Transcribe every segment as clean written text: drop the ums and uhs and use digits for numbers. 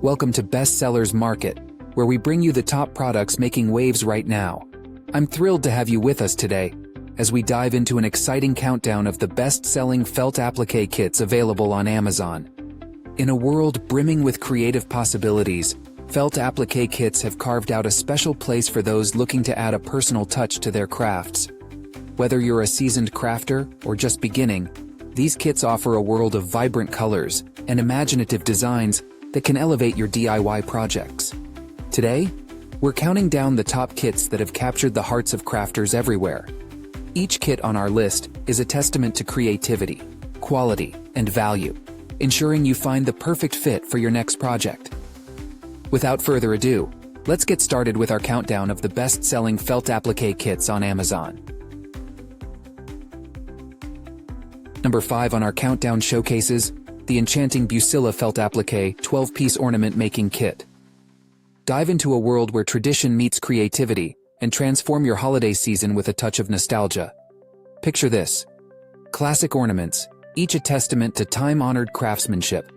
Welcome to Bestsellers Market, where we bring you the top products making waves right now. I'm thrilled to have you with us today, as we dive into an exciting countdown of the best-selling felt applique kits available on Amazon. In a world brimming with creative possibilities, felt applique kits have carved out a special place for those looking to add a personal touch to their crafts. Whether you're a seasoned crafter or just beginning, these kits offer a world of vibrant colors and imaginative designs that can elevate your DIY projects. Today, we're counting down the top kits that have captured the hearts of crafters everywhere. Each kit on our list is a testament to creativity, quality, and value, ensuring you find the perfect fit for your next project. Without further ado, let's get started with our countdown of the best-selling felt applique kits on Amazon. Number 5 on our countdown showcases the enchanting Bucilla Felt Applique 12-piece ornament making kit. Dive into a world where tradition meets creativity and transform your holiday season with a touch of nostalgia. Picture this: classic ornaments, each a testament to time-honored craftsmanship.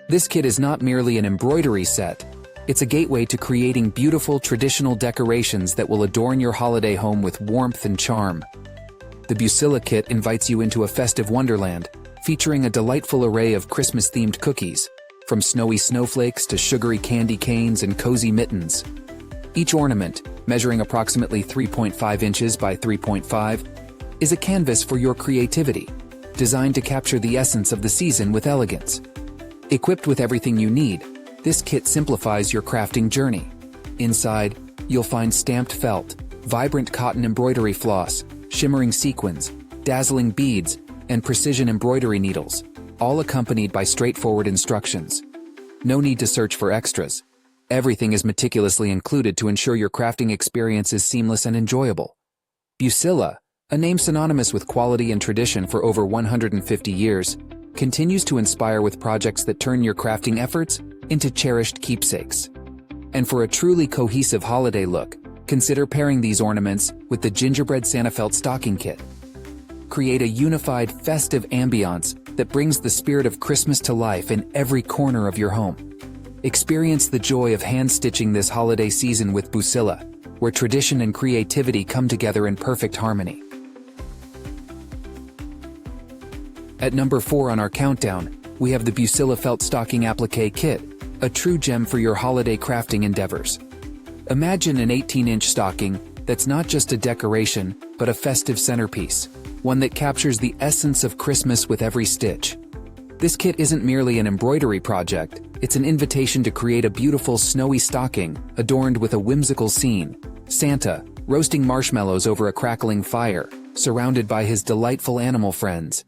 This kit is not merely an embroidery set, it's a gateway to creating beautiful traditional decorations that will adorn your holiday home with warmth and charm. The Bucilla kit invites you into a festive wonderland, featuring a delightful array of Christmas-themed cookies, from snowy snowflakes to sugary candy canes and cozy mittens. Each ornament, measuring approximately 3.5 inches by 3.5, is a canvas for your creativity, designed to capture the essence of the season with elegance. Equipped with everything you need, this kit simplifies your crafting journey. Inside, you'll find stamped felt, vibrant cotton embroidery floss, shimmering sequins, dazzling beads, and precision embroidery needles, all accompanied by straightforward instructions. No need to search for extras. Everything is meticulously included to ensure your crafting experience is seamless and enjoyable. Bucilla, a name synonymous with quality and tradition for over 150 years, continues to inspire with projects that turn your crafting efforts into cherished keepsakes. And for a truly cohesive holiday look, consider pairing these ornaments with the Gingerbread Santa Felt Stocking Kit. Create a unified, festive ambiance that brings the spirit of Christmas to life in every corner of your home. Experience the joy of hand-stitching this holiday season with Bucilla, where tradition and creativity come together in perfect harmony. At number 4 on our countdown, we have the Bucilla Felt Stocking Applique Kit, a true gem for your holiday crafting endeavors. Imagine an 18-inch stocking that's not just a decoration, but a festive centerpiece, one that captures the essence of Christmas with every stitch. This kit isn't merely an embroidery project, it's an invitation to create a beautiful snowy stocking adorned with a whimsical scene: Santa, roasting marshmallows over a crackling fire, surrounded by his delightful animal friends.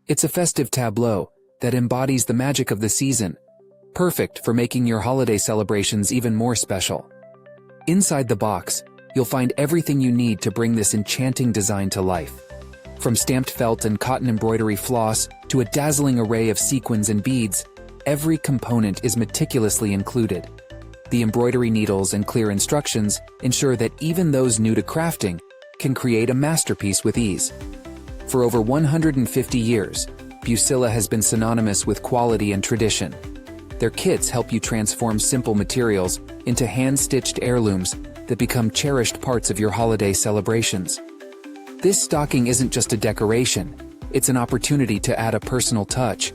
It's a festive tableau that embodies the magic of the season, perfect for making your holiday celebrations even more special. Inside the box, you'll find everything you need to bring this enchanting design to life. From stamped felt and cotton embroidery floss to a dazzling array of sequins and beads, every component is meticulously included. The embroidery needles and clear instructions ensure that even those new to crafting can create a masterpiece with ease. For over 150 years, Bucilla has been synonymous with quality and tradition. Their kits help you transform simple materials into hand-stitched heirlooms that become cherished parts of your holiday celebrations. This stocking isn't just a decoration, it's an opportunity to add a personal touch.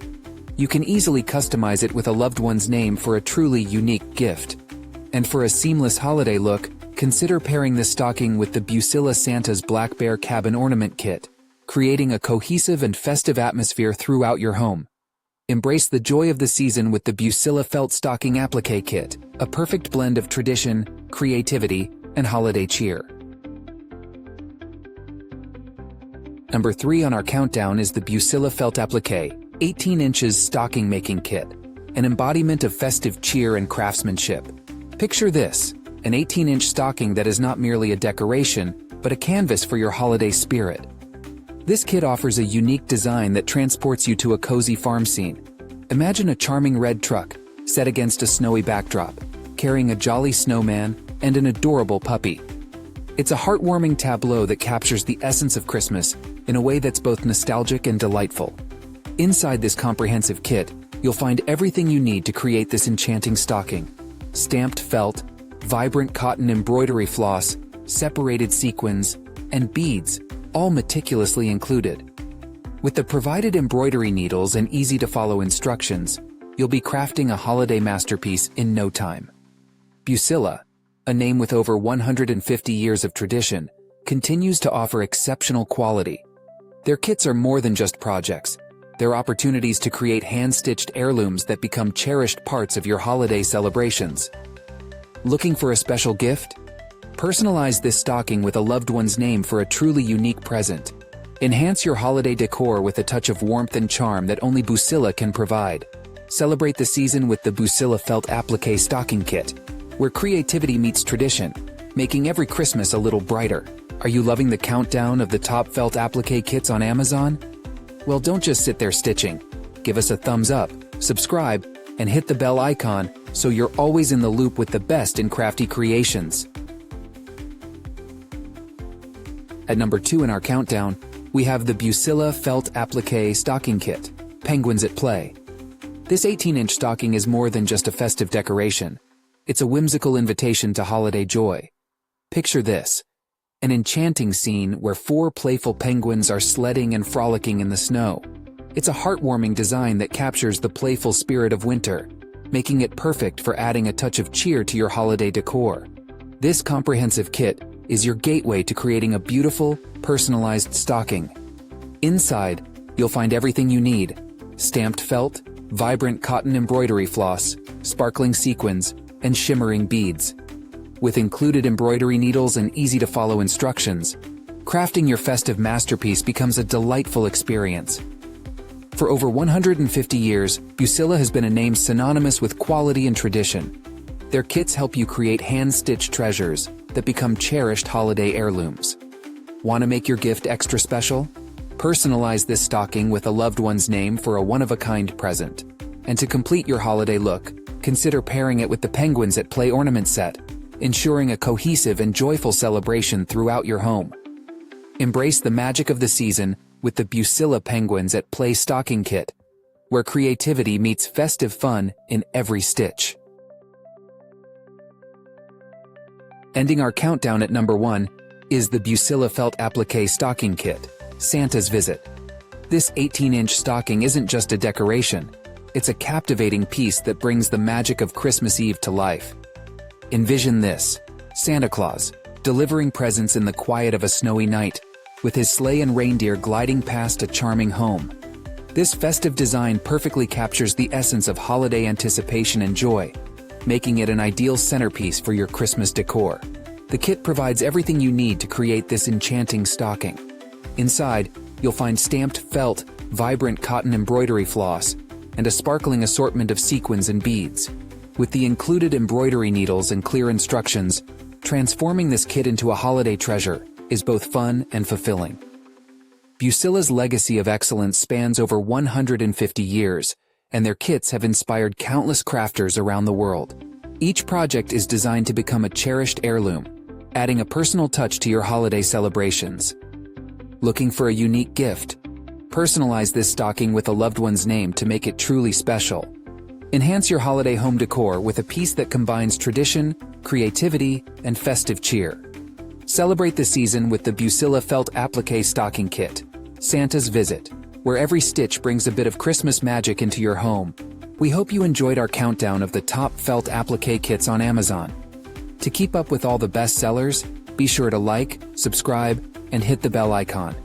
You can easily customize it with a loved one's name for a truly unique gift. And for a seamless holiday look, consider pairing this stocking with the Bucilla Santa's Black Bear Cabin Ornament Kit, creating a cohesive and festive atmosphere throughout your home. Embrace the joy of the season with the Bucilla Felt Stocking Applique Kit, a perfect blend of tradition, creativity, and holiday cheer. Number 3 on our countdown is the Bucilla Felt Applique 18 inches Stocking Making Kit, an embodiment of festive cheer and craftsmanship. Picture this: an 18-inch stocking that is not merely a decoration, but a canvas for your holiday spirit. This kit offers a unique design that transports you to a cozy farm scene. Imagine a charming red truck, set against a snowy backdrop, carrying a jolly snowman and an adorable puppy. It's a heartwarming tableau that captures the essence of Christmas in a way that's both nostalgic and delightful. Inside this comprehensive kit, you'll find everything you need to create this enchanting stocking. Stamped felt, vibrant cotton embroidery floss, separated sequins, and beads, all meticulously included. With the provided embroidery needles and easy-to-follow instructions, you'll be crafting a holiday masterpiece in no time. Bucilla, a name with over 150 years of tradition, continues to offer exceptional quality. Their kits are more than just projects. They're opportunities to create hand-stitched heirlooms that become cherished parts of your holiday celebrations. Looking for a special gift? Personalize this stocking with a loved one's name for a truly unique present. Enhance your holiday decor with a touch of warmth and charm that only Bucilla can provide. Celebrate the season with the Bucilla Felt Applique Stocking Kit, where creativity meets tradition, making every Christmas a little brighter. Are you loving the countdown of the top felt applique kits on Amazon? Well, don't just sit there stitching. Give us a thumbs up, subscribe, and hit the bell icon so you're always in the loop with the best in crafty creations. At number 2 in our countdown, we have the Bucilla Felt Applique Stocking Kit, Penguins at Play. This 18-inch stocking is more than just a festive decoration. It's a whimsical invitation to holiday joy. Picture this: an enchanting scene where 4 playful penguins are sledding and frolicking in the snow. It's a heartwarming design that captures the playful spirit of winter, making it perfect for adding a touch of cheer to your holiday decor. This comprehensive kit is your gateway to creating a beautiful, personalized stocking. Inside, you'll find everything you need: stamped felt, vibrant cotton embroidery floss, sparkling sequins, and shimmering beads. With included embroidery needles and easy-to-follow instructions, crafting your festive masterpiece becomes a delightful experience. For over 150 years, Bucilla has been a name synonymous with quality and tradition. Their kits help you create hand-stitched treasures that become cherished holiday heirlooms. Want to make your gift extra special? Personalize this stocking with a loved one's name for a one-of-a-kind present. And to complete your holiday look, consider pairing it with the Penguins at Play ornament set, ensuring a cohesive and joyful celebration throughout your home. Embrace the magic of the season with the Bucilla Penguins at Play Stocking Kit, where creativity meets festive fun in every stitch. Ending our countdown at number 1 is the Bucilla Felt Applique Stocking Kit, Santa's Visit. This 18-inch stocking isn't just a decoration, it's a captivating piece that brings the magic of Christmas Eve to life. Envision this: Santa Claus, delivering presents in the quiet of a snowy night, with his sleigh and reindeer gliding past a charming home. This festive design perfectly captures the essence of holiday anticipation and joy, making it an ideal centerpiece for your Christmas decor. The kit provides everything you need to create this enchanting stocking. Inside, you'll find stamped felt, vibrant cotton embroidery floss, and a sparkling assortment of sequins and beads. With the included embroidery needles and clear instructions, transforming this kit into a holiday treasure is both fun and fulfilling. Bucilla's legacy of excellence spans over 150 years, and their kits have inspired countless crafters around the world. Each project is designed to become a cherished heirloom, adding a personal touch to your holiday celebrations. Looking for a unique gift? Personalize this stocking with a loved one's name to make it truly special. Enhance your holiday home decor with a piece that combines tradition, creativity, and festive cheer. Celebrate the season with the Bucilla Felt Applique Stocking Kit, Santa's Visit, where every stitch brings a bit of Christmas magic into your home. We hope you enjoyed our countdown of the top felt applique kits on Amazon. To keep up with all the best sellers, be sure to like, subscribe, and hit the bell icon.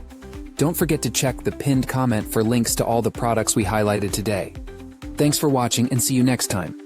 Don't forget to check the pinned comment for links to all the products we highlighted today. Thanks for watching and see you next time.